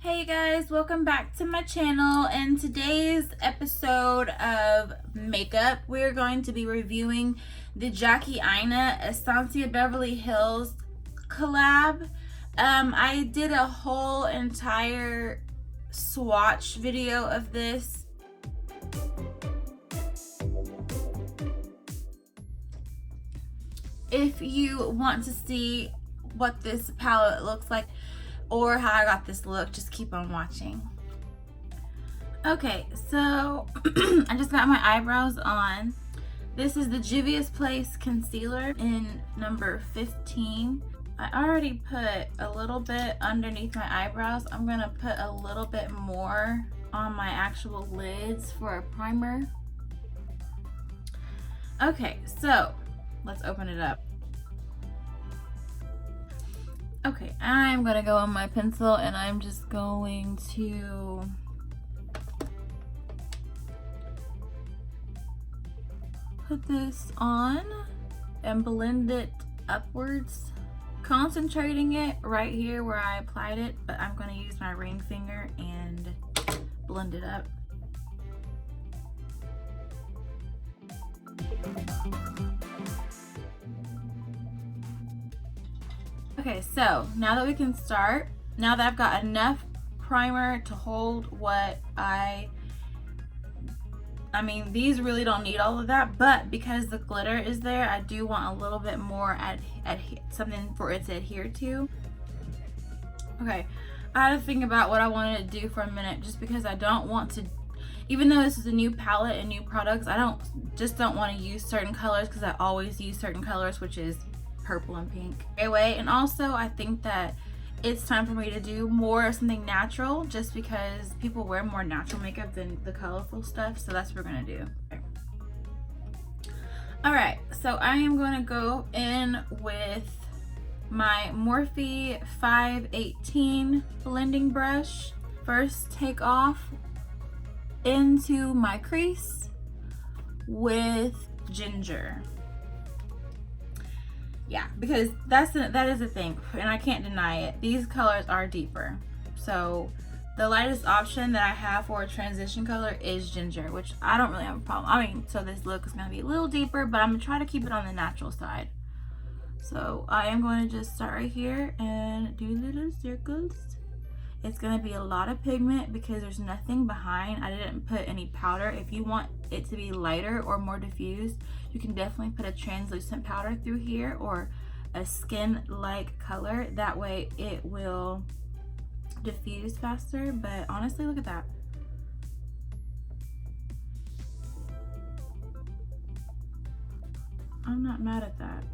Hey guys, welcome back to my channel. In today's episode of makeup, we're going to be reviewing the Jackie Aina Anastasia Beverly Hills collab. I did a whole entire swatch video of this. If you want to see what this palette looks like or how I got this look, just keep on watching. Okay, so I just got my eyebrows on. This is the Juvia's Place concealer in number 15. I already put a little bit underneath my eyebrows. I'm gonna put a little bit more on my actual lids for a primer. Okay, so let's open it up. Okay, I'm gonna go on my pencil and I'm just going to put this on and blend it upwards, concentrating it right here where I applied it, but I'm gonna use my ring finger and blend it up. Okay, so now that we can start, now that I've got enough primer to hold what I mean, these really don't need all of that, but because the glitter is there, I do want a little bit more something for it to adhere to. Okay, I had to think about what I wanted to do for a minute, just because I don't want to, even though this is a new palette and new products, I don't want to use certain colors because I always use certain colors, which is purple and pink. Anyway, and also I think that it's time for me to do more of something natural, just because people wear more natural makeup than the colorful stuff, so that's what we're gonna do. Okay. All right, so I am going to go in with my Morphe 518 blending brush. First, take off into my crease with ginger. Yeah, because that is a thing, and I can't deny it. These colors are deeper. So the lightest option that I have for a transition color is ginger, which I don't really have a problem. I mean, so this look is gonna be a little deeper, but I'm gonna try to keep it on the natural side. So I am going to just start right here and do little circles. It's gonna be a lot of pigment because there's nothing behind. I didn't put any powder. If you want it to be lighter or more diffused, you can definitely put a translucent powder through here or a skin-like color. That way it will diffuse faster. But honestly, look at that. I'm not mad at that.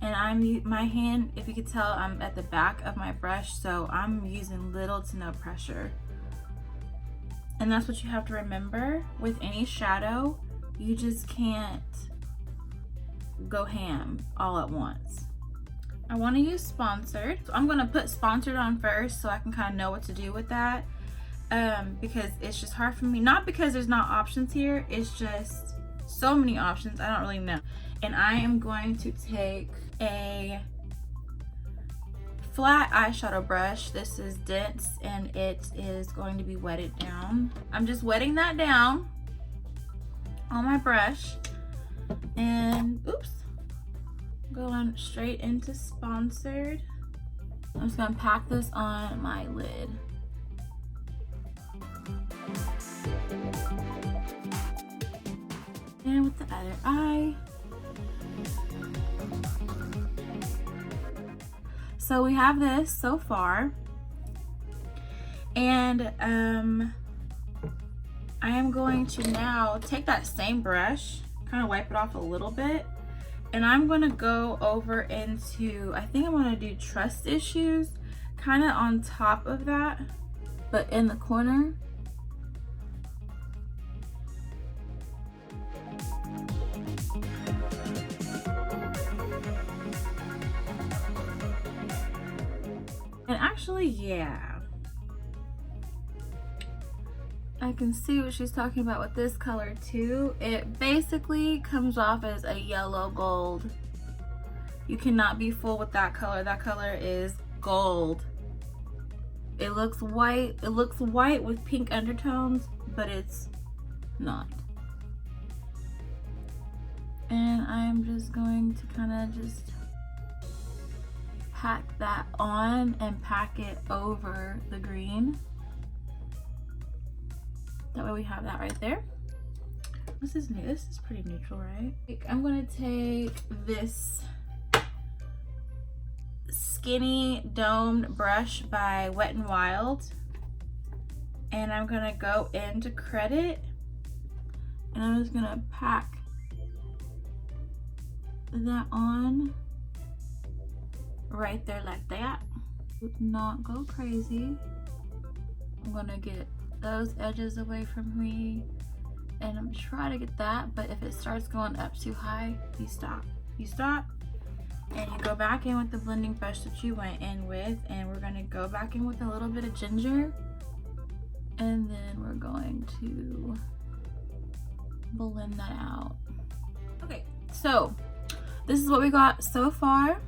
And my hand, if you could tell, I'm at the back of my brush, so I'm using little to no pressure. And that's what you have to remember with any shadow. You just can't go ham all at once. I want to use Sponsored. So I'm going to put Sponsored on first so I can kind of know what to do with that. Because it's just hard for me. Not because there's not options here. It's just so many options. I don't really know. And I am going to take a flat eyeshadow brush. This is dense and it is going to be wetted down. I'm just wetting that down on my brush and oops, going straight into Sponsored. I'm just gonna pack this on my lid. And with the other eye. So we have this so far, and I am going to now take that same brush, kind of wipe it off a little bit, and I'm going to go over into, I think I'm going to do Trust Issues, kind of on top of that, but in the corner. And actually, yeah, I can see what she's talking about with this color too. It basically comes off as a yellow gold. You cannot be fooled with that color. That color is gold. It looks white. It looks white with pink undertones, but it's not. And I'm just going to kind of just pack that on and pack it over the green. That way we have that right there. This is new. This is pretty neutral, right? I'm gonna take this skinny domed brush by Wet n Wild, and I'm gonna go into Credit, and I'm just gonna pack that on right there like that. Do not go crazy. I'm gonna get those edges away from me, and I'm trying to get that, but if it starts going up too high, you stop. You stop, and you go back in with the blending brush that you went in with, and we're gonna go back in with a little bit of ginger, and then we're going to blend that out. Okay, so this is what we got so far,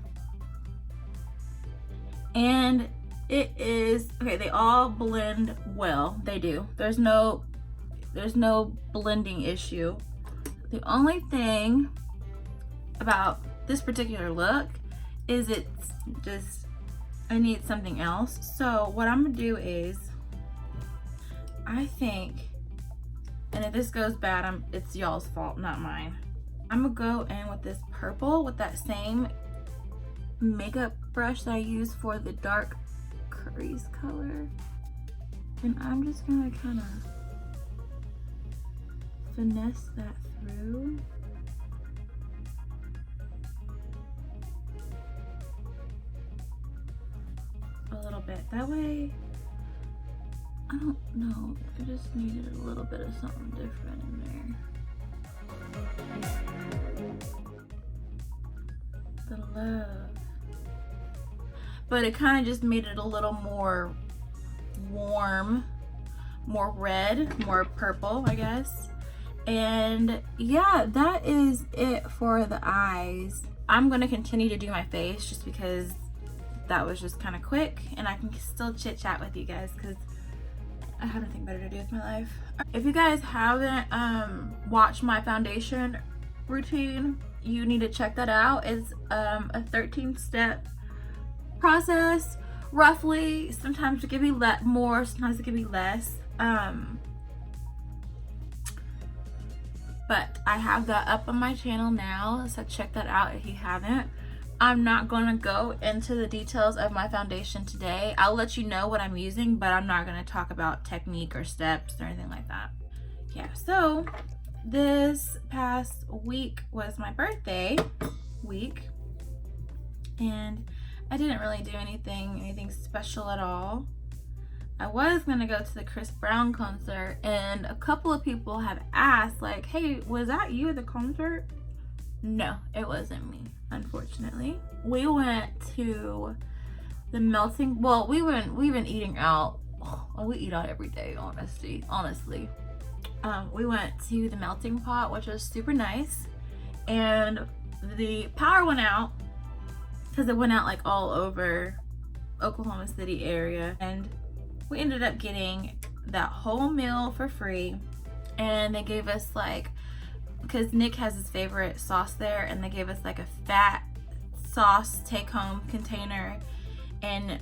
and it is okay. They all blend well. They do. There's no blending issue. The only thing about this particular look is it's just, I need something else. So what I'm gonna do is, I think, and if this goes bad, it's y'all's fault, not mine. I'm gonna go in with this purple with that same makeup brush that I use for the dark crease color, and I'm just gonna kind of finesse that through. A little bit. That way, I don't know, I just needed a little bit of something different in there. The love. But it kind of just made it a little more warm, more red, more purple, I guess. And yeah, that is it for the eyes. I'm gonna continue to do my face just because that was just kind of quick, and I can still chit chat with you guys because I have nothing better to do with my life. If you guys haven't watched my foundation routine, you need to check that out. It's a 13-step process, roughly. Sometimes it can be more, sometimes it can be less. But I have that up on my channel now, so check that out if you haven't. I'm not going to go into the details of my foundation today. I'll let you know what I'm using, but I'm not going to talk about technique or steps or anything like that. Yeah, so this past week was my birthday week, and I didn't really do anything special at all. I was going to go to the Chris Brown concert, and a couple of people have asked, like, hey, was that you at the concert? No, it wasn't me, unfortunately. We went to the melting, well, we've been eating out. Well, we eat out every day, honestly. We went to the melting pot, which was super nice, and the power went out because it went out like all over Oklahoma City area, and we ended up getting that whole meal for free. And they gave us, like, because Nick has his favorite sauce there, and they gave us like a fat sauce take-home container, and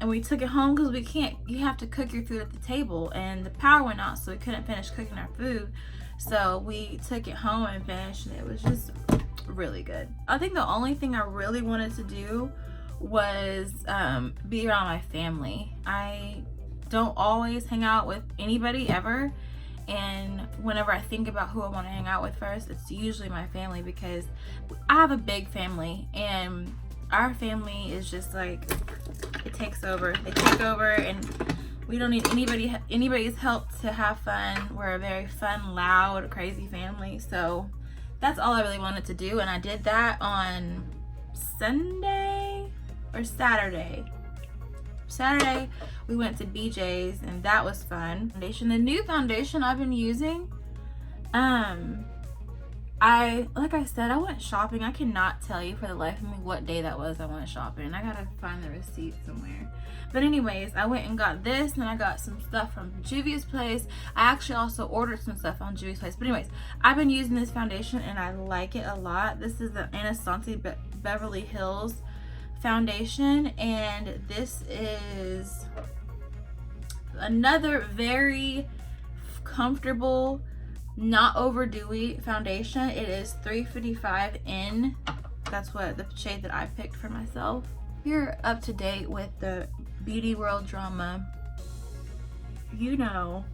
we took it home because you have to cook your food at the table, and the power went out, so we couldn't finish cooking our food. So we took it home and finished, and it was just really good. I think the only thing I really wanted to do was be around my family. I don't always hang out with anybody ever, and whenever I think about who I want to hang out with first, it's usually my family, because I have a big family, and our family is just like, it takes over. They take over, and we don't need anybody's help to have fun. We're a very fun, loud, crazy family. So that's all I really wanted to do, and I did that on Sunday or Saturday. Saturday we went to BJ's, and that was fun. The new foundation I've been using, like I said, I went shopping. I cannot tell you for the life of me what day that was I went shopping. I gotta find the receipt somewhere. But anyways, I went and got this, and I got some stuff from Yuvia's place. I actually also ordered some stuff on Yuvia's place. But anyways, I've been using this foundation and I like it a lot. This is the Anastasia Beverly Hills foundation, and this is another very comfortable, not overdewy foundation. It is 355 in. That's what the shade that I picked for myself. If you're up to date with the beauty world drama, you know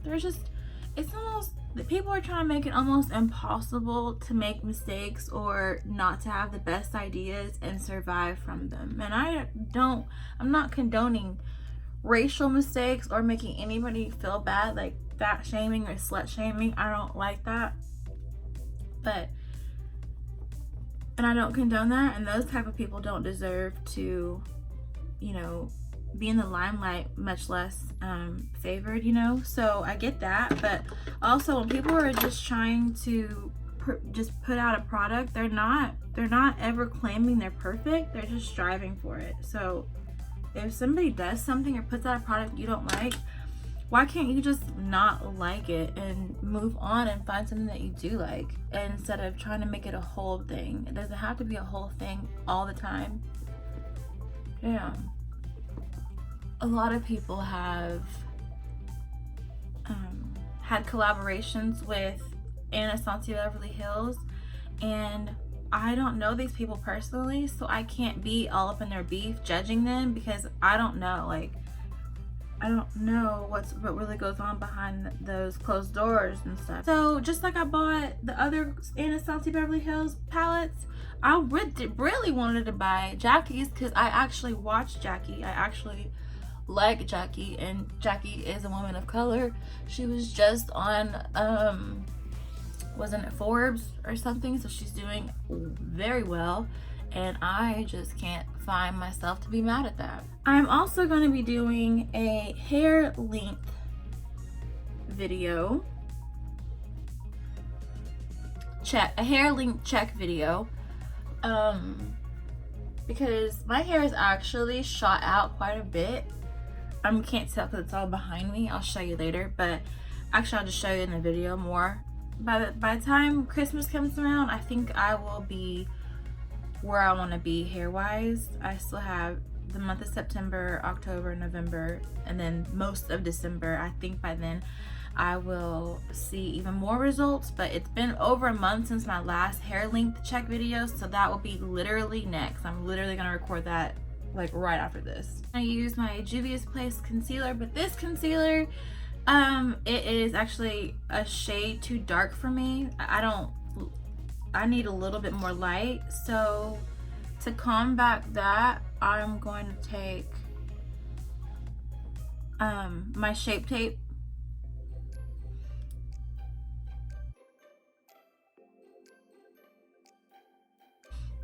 there's just, it's almost, the people are trying to make it almost impossible to make mistakes or not to have the best ideas and survive from them. And I'm not condoning racial mistakes or making anybody feel bad, like fat shaming or slut shaming. I don't like that. And I don't condone that, and those type of people don't deserve to, you know, be in the limelight, much less favored, you know. So I get that, but also when people are just trying to just put out a product, they're not ever claiming they're perfect. They're just striving for it. So if somebody does something or puts out a product you don't like, why can't you just not like it and move on and find something that you do like, instead of trying to make it a whole thing? It doesn't have to be a whole thing all the time. Yeah. A lot of people have had collaborations with Anastasia Beverly Hills, and I don't know these people personally, so I can't be all up in their beef judging them, because I don't know, like, I don't know what really goes on behind those closed doors and stuff. So just like I bought the other Anastasia Beverly Hills palettes, I really wanted to buy Jackie's, because I actually watched Jackie. I actually like Jackie, and Jackie is a woman of color. She was just on wasn't it Forbes or something, so she's doing very well, and I just can't find myself to be mad at that. I'm also going to be doing a hair length video, a hair length check video, because my hair is actually shot out quite a bit. I can't tell because it's all behind me. I'll show you later, but actually I'll just show you in the video more. By the time Christmas comes around, I think I will be where I want to be hair wise. I still have the month of September, October, November, and then most of December. I think by then I will see even more results, but it's been over a month since my last hair length check video, so that will be literally next. I'm literally gonna record that like right after this. I use my Yuvia's Place concealer, but this concealer, it is actually a shade too dark for me. I need a little bit more light, so to combat that, I'm going to take my Shape Tape.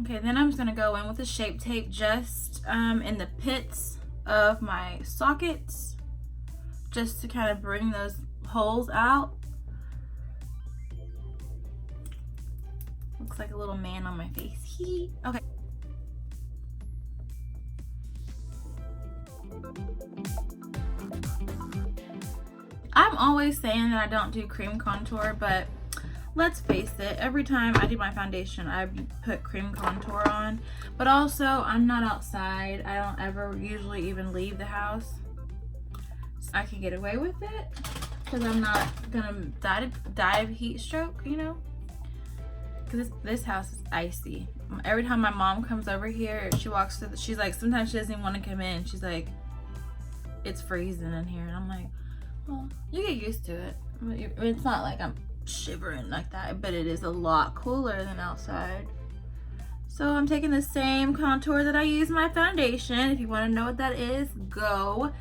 Okay, then I'm just gonna go in with the Shape Tape just in the pits of my sockets, just to kind of bring those holes out. Looks like a little man on my face. Okay. I'm always saying that I don't do cream contour, but let's face it, every time I do my foundation, I put cream contour on. But also, I'm not outside. I don't ever usually even leave the house. So I can get away with it because I'm not gonna die of heat stroke, you know? Because this house is icy. Every time my mom comes over here, she walks through, she's like, sometimes she doesn't even want to come in. She's like, it's freezing in here. And I'm like, well, you get used to it. It's not like I'm shivering like that, but it is a lot cooler than outside. So I'm taking the same contour that I use my foundation. If you want to know what that is, go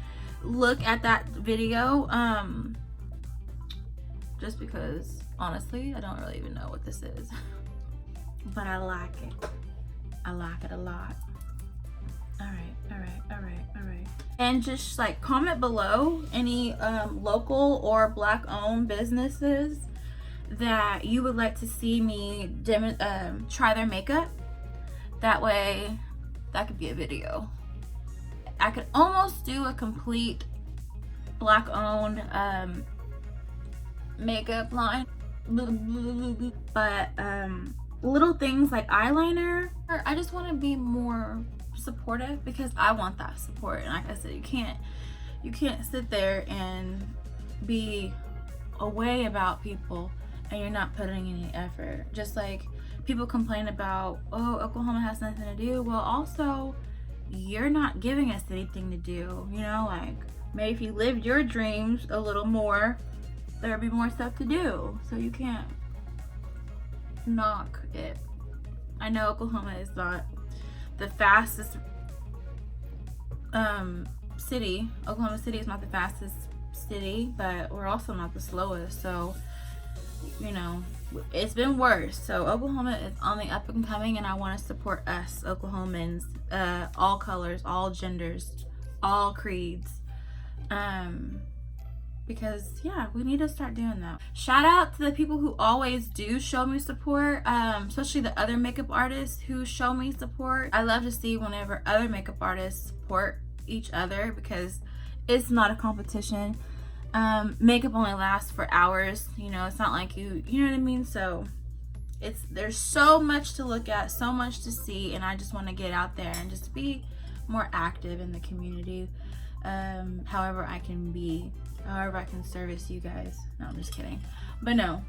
look at that video. Just because honestly, I don't really even know what this is. But I like it. I like it a lot. All right. And just like comment below any local or black owned businesses that you would like to see me try their makeup, that way that could be a video. I could almost do a complete black owned makeup line, but little things like eyeliner, I just want to be more supportive because I want that support. And like I said, you can't sit there and be away about people and you're not putting any effort. Just like people complain about, oh, Oklahoma has nothing to do. Well, also you're not giving us anything to do, you know, like maybe if you lived your dreams a little more, there'd be more stuff to do. So you can't knock it. I know Oklahoma is not the fastest city. Oklahoma City is not the fastest city, but we're also not the slowest. So, you know, it's been worse. So Oklahoma is on the up and coming, and I want to support us Oklahomans, all colors, all genders, all creeds, because yeah, we need to start doing that. Shout out to the people who always do show me support, especially the other makeup artists who show me support. I love to see whenever other makeup artists support each other because it's not a competition. Makeup only lasts for hours, you know, it's not like you know what I mean? So there's so much to look at, so much to see, and I just want to get out there and just be more active in the community, however I can be, however I can service you guys. No, I'm just kidding. But no,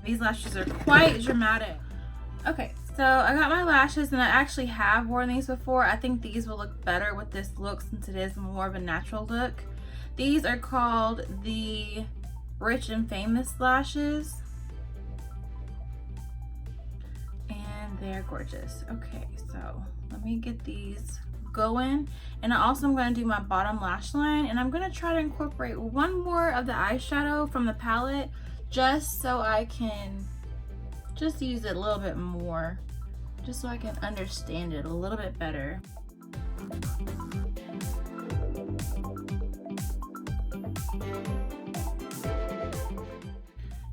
these lashes are quite dramatic. Okay, so I got my lashes, and I actually have worn these before. I think these will look better with this look since it is more of a natural look. These are called the Rich and Famous lashes, and they're gorgeous. Okay, so let me get these going, and I also am going to do my bottom lash line, and I'm going to try to incorporate one more of the eyeshadow from the palette just so I can just use it a little bit more, just so I can understand it a little bit better.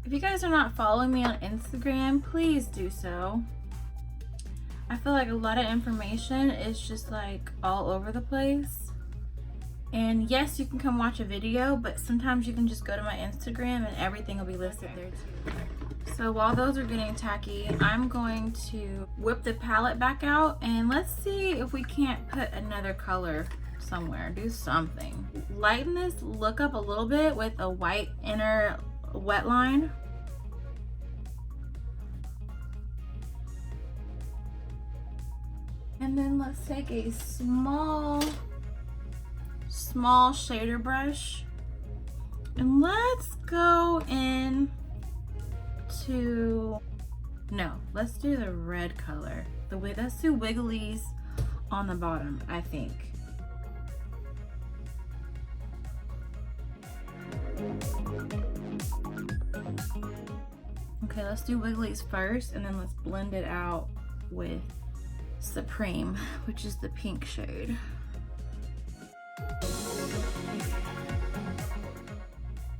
If you guys are not following me on Instagram, please do so. I feel like a lot of information is just like all over the place. And yes, you can come watch a video, but sometimes you can just go to my Instagram and everything will be listed there too. So while those are getting tacky, I'm going to whip the palette back out, and let's see if we can't put another color somewhere, do something. Lighten this look up a little bit with a white inner wet line. And then let's take a small shader brush and let's go in to, no, let's do the red color. Let's do wigglies on the bottom, I think. Okay, let's do wigglies first, and then let's blend it out with Supreme, which is the pink shade.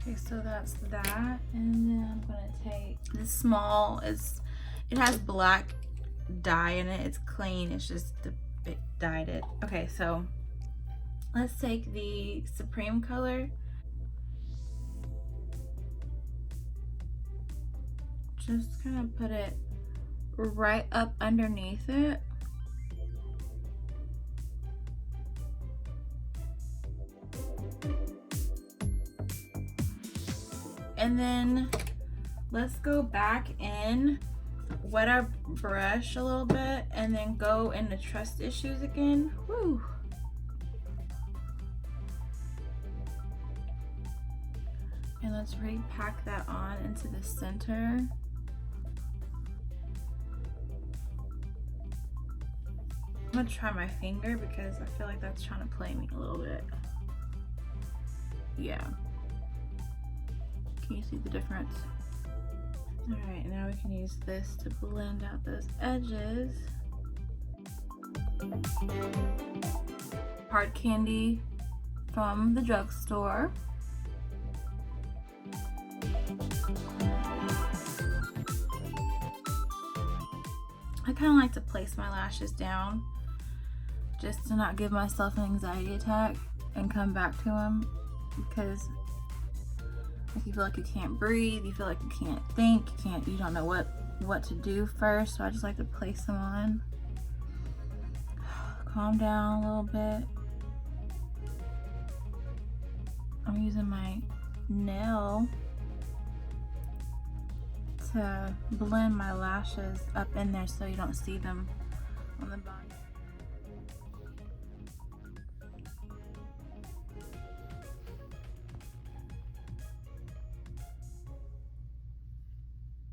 Okay, so that's that, and then I'm gonna take this small, it has black dye in it, it's clean, it's just it dyed it. Okay, so let's take the Supreme color, just kind of put it right up underneath it. And then let's go back in, wet our brush a little bit, and then go into trust issues again. Woo. And let's really pack that on into the center. I'm gonna try my finger because I feel like that's trying to play me a little bit. Yeah. Can you see the difference? All right, now we can use this to blend out those edges. Hard candy from the drugstore. I kind of like to place my lashes down just to not give myself an anxiety attack and come back to them, because like you feel like you can't breathe, you feel like you can't think, you don't know what to do first. So I just like to place them on. Calm down a little bit. I'm using my nail to blend my lashes up in there so you don't see them on the bottom.